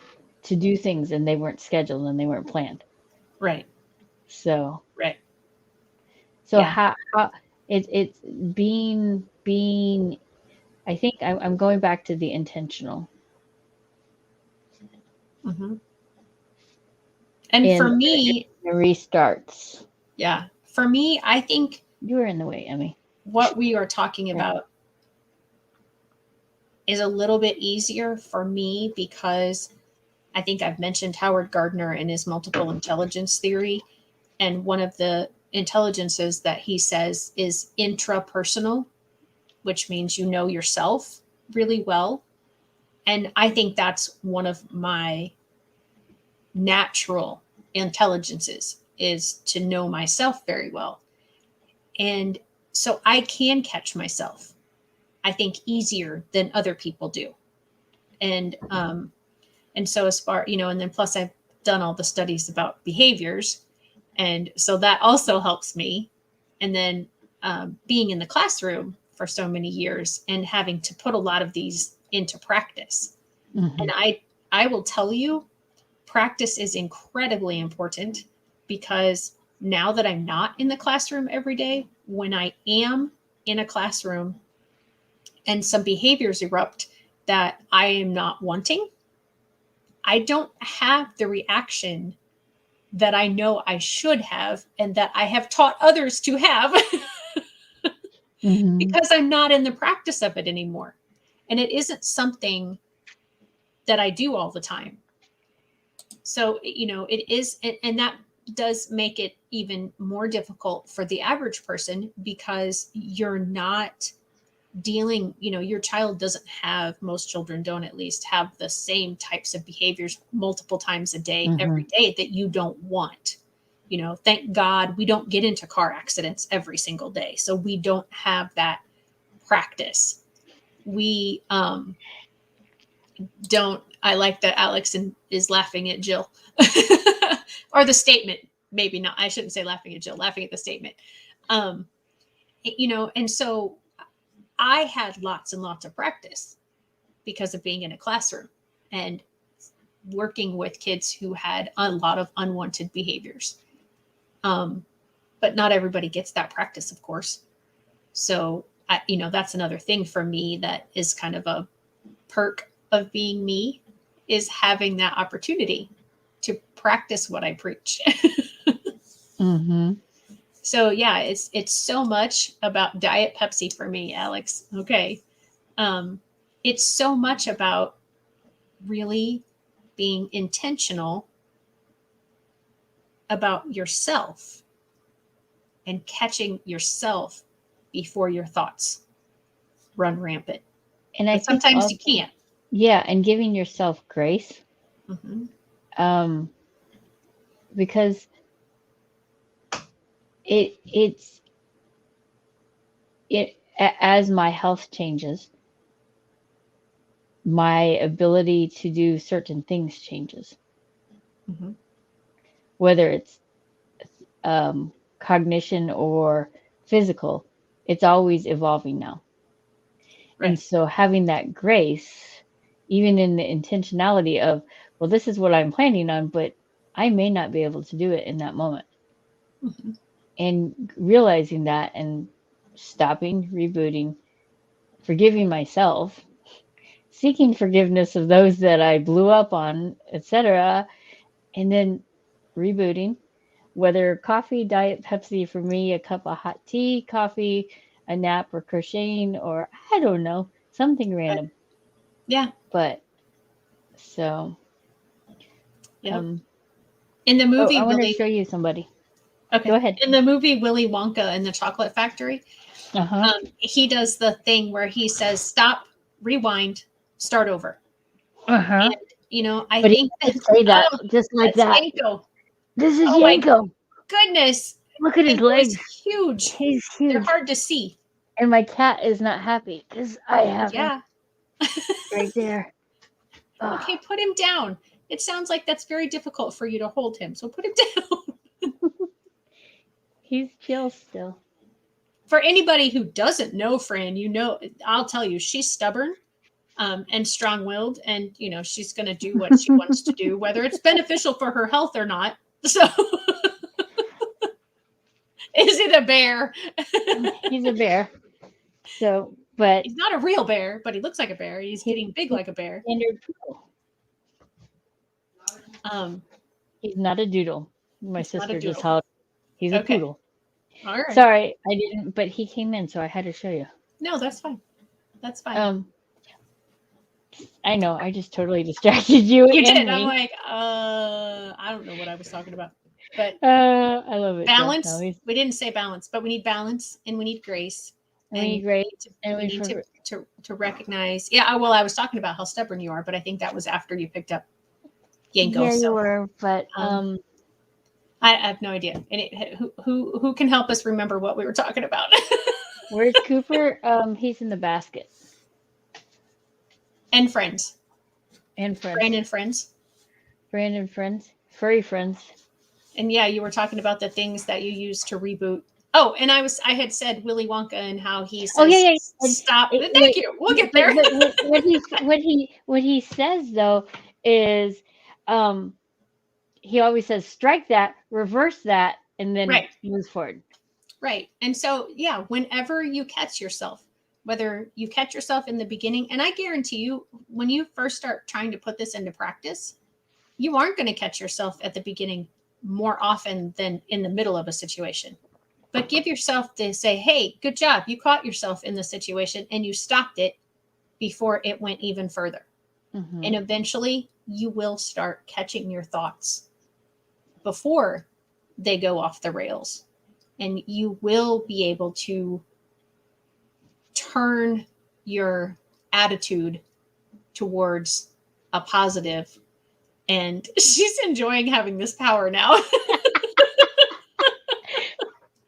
to do things and they weren't scheduled and they weren't planned. Right. So, Right. so Yeah. how it's being, I think I'm going back to the intentional Hmm. And in for me, the restarts. yeah, for me, I think You were in the way, Emmy. what we are talking Here. about is a little bit easier for me because I think I've mentioned Howard Gardner and his multiple intelligence theory. And one of the intelligences that he says is intrapersonal, which means you know yourself really well. And I think that's one of my natural intelligences is to know myself very well. And so I can catch myself, I think, easier than other people do. And so as far, and then plus I've done all the studies about behaviors, and so that also helps me. And then being in the classroom for so many years and having to put a lot of these into practice. Mm-hmm. And I will tell you, practice is incredibly important, because now that I'm not in the classroom every day, when I am in a classroom and some behaviors erupt that I am not wanting, I don't have the reaction that I know I should have and that I have taught others to have Mm-hmm. because I'm not in the practice of it anymore. And it isn't something that I do all the time. So, it is, and that does make it even more difficult for the average person, because you're not dealing, your child doesn't have, most children don't at least have the same types of behaviors multiple times a day, Mm-hmm. every day, that you don't want. Thank God we don't get into car accidents every single day. So we don't have that practice. We don't, I like that Alex is laughing at Jill. Or the statement, maybe not. I shouldn't say laughing at Jill, laughing at the statement. Um, and so I had lots and lots of practice because of being in a classroom and working with kids who had a lot of unwanted behaviors. But not everybody gets that practice, of course. So, that's another thing for me that is kind of a perk of being me, is having that opportunity to practice what I preach. Mm-hmm. So yeah, it's so much about Diet Pepsi for me, Alex. Okay. Um, it's so much about really being intentional about yourself and catching yourself before your thoughts run rampant. And I But think sometimes you also, can't. yeah, and giving yourself grace, Mm-hmm. um, because it's as my health changes, my ability to do certain things changes, Mm-hmm. whether it's cognition or physical. It's always evolving now. And Right. so having that grace, even in the intentionality of, well, this is what I'm planning on, but I may not be able to do it in that moment. Mm-hmm. And realizing that and stopping, rebooting, forgiving myself, seeking forgiveness of those that I blew up on, etc., and then rebooting, whether coffee, diet Pepsi for me, a cup of hot tea, coffee, a nap, or crocheting, or I don't know, something Right. random. Yeah. But so, Yep. um, In the oh, I movie want to Willy, show you somebody. Go okay. ahead. In the movie Willy Wonka and the Chocolate Factory, Uh huh. he does the thing where he says, "Stop, rewind, start over." Uh huh. And I But he think that doesn't say that oh, just like that's that. Yanko. This is Oh my Yanko. goodness, Look at his Yanko is legs. huge. He's They're huge. hard to see. And my cat is not happy because I have him Yeah. right there. Oh. Okay, put him down. It sounds like that's very difficult for you to hold him. So put him down. He's chill still. For anybody who doesn't know Fran, I'll tell you, she's stubborn, and strong-willed, and she's going to do what she wants to do, whether it's beneficial for her health or not. So Is it a bear? He's a bear. So, but He's not a real bear, but he looks like a bear. He's he's getting big like a bear. standard poodle. Um, He's not a doodle. My he's not a sister just doodle. called. He's a Okay. poodle. All right. Sorry, I didn't. But he came in, so I had to show you. No, that's fine. That's fine. I know. I just totally distracted you. You and did. Me. I'm like, I don't know what I was talking about. But I love it. balance. We didn't say balance, but we need balance and we need grace. And we need grace. We need to recognize. Yeah. Well, I was talking about how stubborn you are, but I think that was after you picked up Yanko. Yeah, you were. But I have no idea. And who can help us remember what we were talking about? Where's Cooper? He's in the basket. And friends. And friends. Fran and friends. Fran and friends. Furry friends. And yeah, you were talking about the things that you use to reboot. Oh, and I had said Willy Wonka and how he says, stop. Thank you. We'll get there. What he says though is, he always says, strike that, reverse that, and then move forward. Right. And so, yeah, whenever you catch yourself, whether you catch yourself in the beginning, and I guarantee you, when you first start trying to put this into practice, you aren't going to catch yourself at the beginning more often than in the middle of a situation. But give yourself to say, hey, good job. You caught yourself in the situation and you stopped it before it went even further. Mm-hmm. And eventually you will start catching your thoughts before they go off the rails. And you will be able to turn your attitude towards a positive. And she's enjoying having this power now.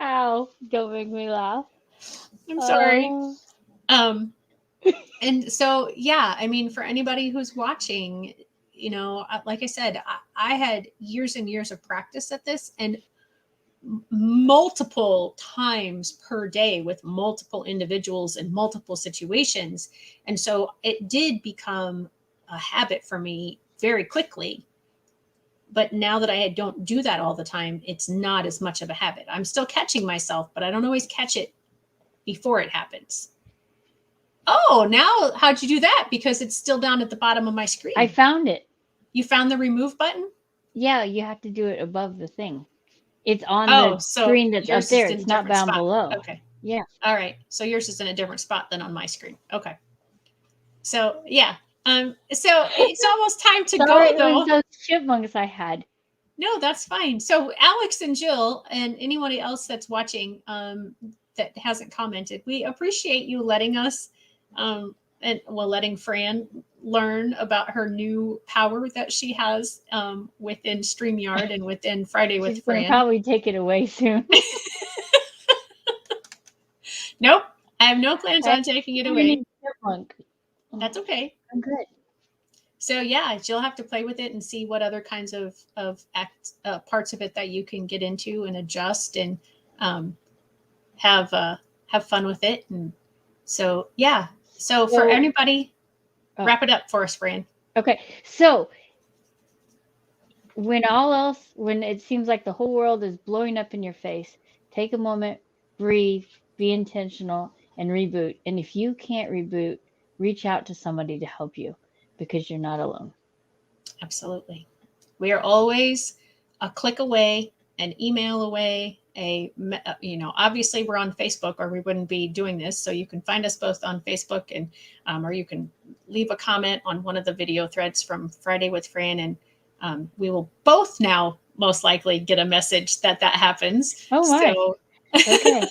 Ow, don't make me laugh. I'm sorry. And so, yeah, I mean, for anybody who's watching, you know, like I said, I had years and years of practice at this, and multiple times per day with multiple individuals in multiple situations. And so it did become a habit for me very quickly. But now that I don't do that all the time, it's not as much of a habit. I'm still catching myself, but I don't always catch it before it happens. Oh, now how'd you do that? Because it's still down at the bottom of my screen. I found it. You found the remove button? Yeah, you have to do it above the thing. It's on the screen that's up there. It's not down below. Okay. Yeah. All right. So yours is in a different spot than on my screen. Okay. So yeah. So it's almost time to go though. It was those chipmunks I had. No, that's fine. So Alex and Jill and anybody else that's watching that hasn't commented, we appreciate you letting us letting Fran learn about her new power that she has within StreamYard and within Friday with Fran. She's gonna probably take it away soon. Nope, I have no plans on taking it away. Chipmunk. That's okay. I'm good. So yeah, you'll have to play with it and see what other kinds of parts of it that you can get into and adjust and have fun with it. And so yeah. So for anybody, wrap it up for us, Fran. Okay. So when it seems like the whole world is blowing up in your face, take a moment, breathe, be intentional, and reboot. And if you can't reboot, reach out to somebody to help you, because you're not alone. Absolutely. We are always a click away, an email away, obviously we're on Facebook or we wouldn't be doing this. So you can find us both on Facebook and, or you can leave a comment on one of the video threads from Friday with Fran. And we will both now most likely get a message that happens. Oh, my. So, okay.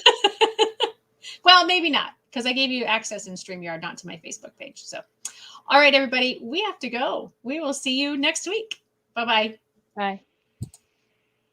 Well, maybe not, because I gave you access in StreamYard, not to my Facebook page. So, all right, everybody, we have to go. We will see you next week. Bye-bye. Bye.